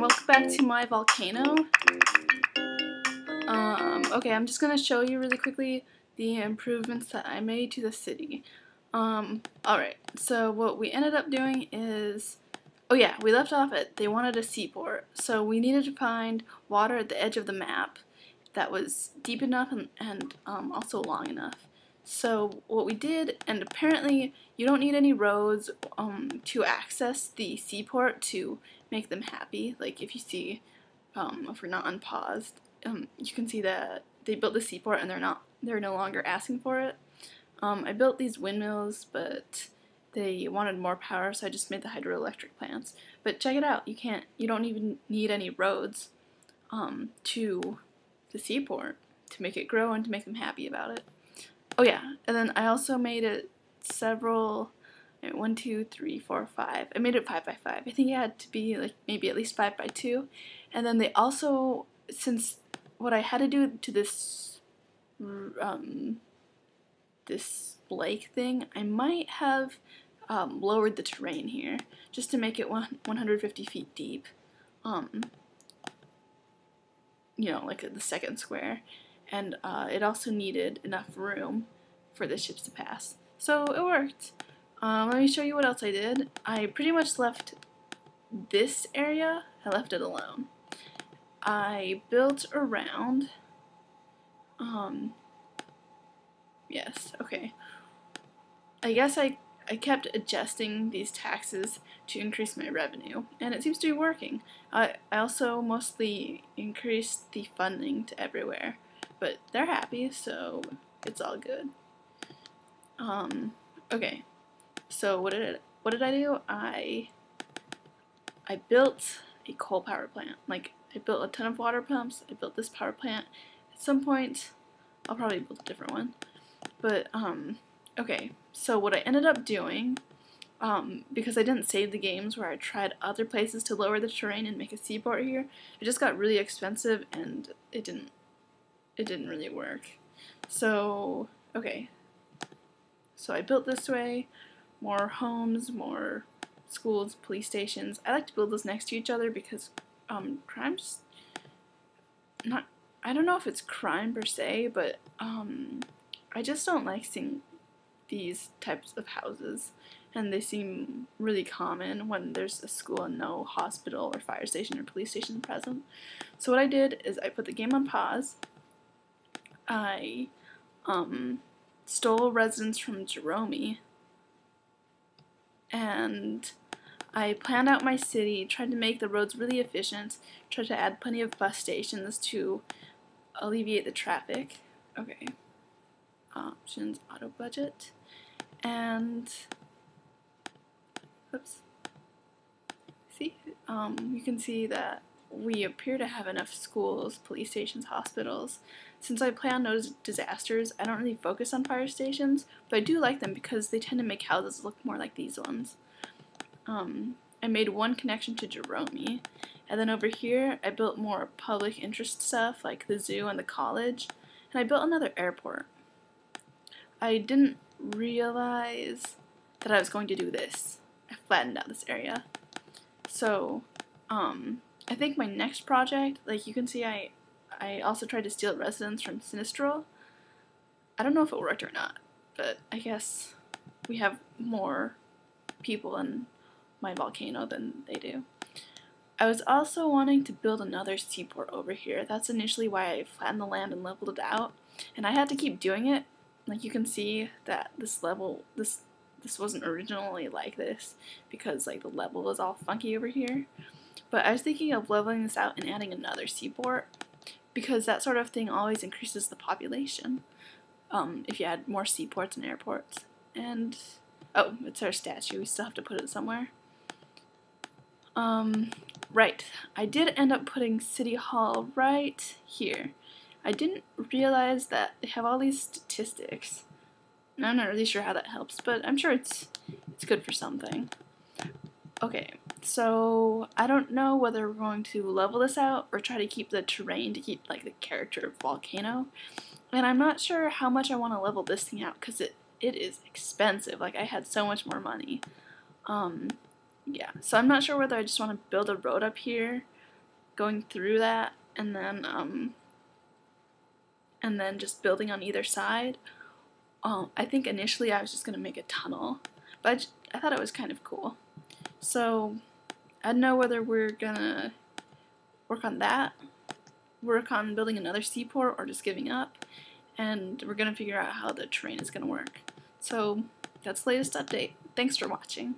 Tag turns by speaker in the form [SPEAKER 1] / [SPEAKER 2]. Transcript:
[SPEAKER 1] welcome back to my volcano. Okay, I'm just gonna show you really quickly the improvements that I made to the city. Alright, so what we ended up doing is, oh yeah, we left off at, they wanted a seaport, so we needed to find water at the edge of the map that was deep enough and also long enough. So what we did, and apparently you don't need any roads to access the seaport to make them happy. Like if you see, if we're not unpaused, you can see that they built the seaport and they're no longer asking for it. I built these windmills, but they wanted more power, so I just made the hydroelectric plants. But check it out, you don't even need any roads to the seaport to make it grow and to make them happy about it. Oh yeah, and then I also made it several, 1, 2, 3, 4, 5. I made it 5 by 5. I think it had to be like maybe at least 5 by 2. And then they also, since what I had to do to this this lake thing, I might have lowered the terrain here just to make it 150 feet deep. You know, like the second square. And it also needed enough room for the ships to pass. So it worked. Let me show you what else I did. I pretty much left this area, I left it alone. I built around, yes, okay. I guess I kept adjusting these taxes to increase my revenue, and it seems to be working. I also mostly increased the funding to everywhere, but they're happy, so it's all good. Okay, so what did I do? I built a coal power plant. Like, I built a ton of water pumps. I built this power plant. At some point, I'll probably build a different one. But okay. So what I ended up doing, because I didn't save the games where I tried other places to lower the terrain and make a seaport here, it just got really expensive and it didn't really work. So okay. So I built this way, more homes, more schools, police stations. I like to build those next to each other because crime's not, I don't know if it's crime per se, but I just don't like seeing these types of houses, and they seem really common when there's a school and no hospital or fire station or police station present. So what I did is I put the game on pause. I stole residents from Jerome, and I planned out my city, tried to make the roads really efficient, tried to add plenty of bus stations to alleviate the traffic. Okay. Options, auto budget, and oops. See, you can see that we appear to have enough schools, police stations, hospitals. Since I play on no disasters, I don't really focus on fire stations, but I do like them because they tend to make houses look more like these ones. I made one connection to Jerome, and then over here I built more public interest stuff like the zoo and the college, and I built another airport. I didn't realize that I was going to do this. I flattened out this area. So, I think my next project, like you can see I also tried to steal residents from Sinistral. I don't know if it worked or not, but I guess we have more people in my volcano than they do. I was also wanting to build another seaport over here. That's initially why I flattened the land and leveled it out, and I had to keep doing it. Like you can see that this wasn't originally like this because like the level is all funky over here. But I was thinking of leveling this out and adding another seaport because that sort of thing always increases the population if you add more seaports and airports. And oh, it's our statue. We still have to put it somewhere. Right. I did end up putting City Hall right here. I didn't realize that they have all these statistics. I'm not really sure how that helps, but I'm sure it's good for something. Okay, so I don't know whether we're going to level this out or try to keep the terrain to keep like the character of volcano. And I'm not sure how much I want to level this thing out because it is expensive. Like I had so much more money. Yeah, so I'm not sure whether I just want to build a road up here going through that and then just building on either side. I think initially I was just going to make a tunnel, but I thought it was kind of cool. So I don't know whether we're going to work on that, work on building another seaport, or just giving up, and we're going to figure out how the terrain is going to work. So that's the latest update. Thanks for watching.